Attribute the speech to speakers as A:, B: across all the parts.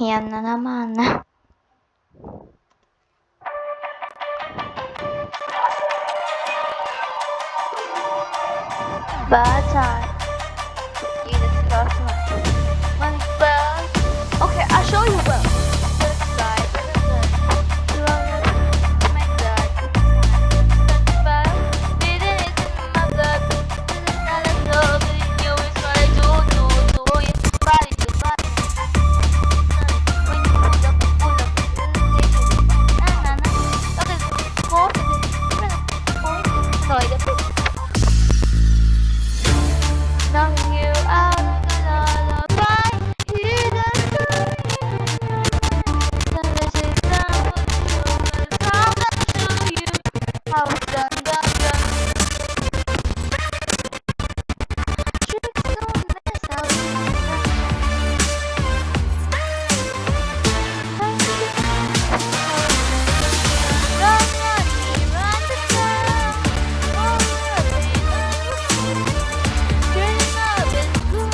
A: Yan na naman. Bad time. You discuss my spells. Okay, I'll show you well. Just like you are my dad. Spell. Didn't it in my blood. Not a soul, but you is what I do. Body to body. When you pull up, na na na. Look at this. Cough. Sorry, the knocking you out like a lullaby. Hear the story. This is not what you want. I'm gonna show you how it's done. Tricks don't mess out. Run, run the town. Oh, baby. Dream of it good.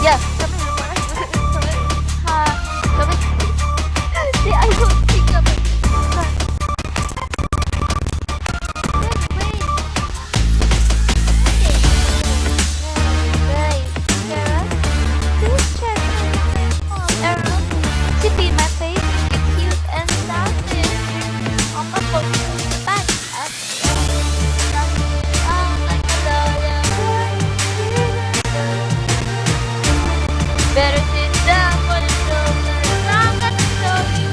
A: Yes, kami see, I don't think of it. Wait, Sarah, please check Aaron, see my face is cute and nothing on my phone. Back up. Like a lullaby. Better sit down for the show, 'cause I'm gonna show you.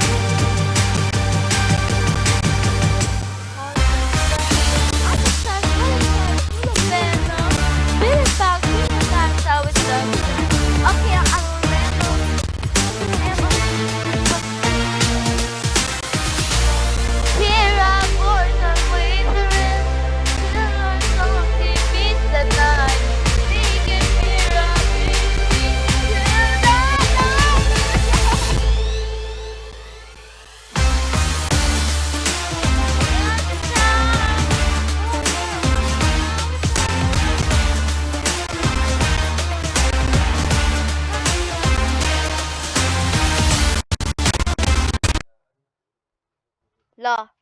A: I'm just trying to bit about times how it's done. Okay, I don't remember. Here are boys on wandering. To learn something means the night. They can hear a La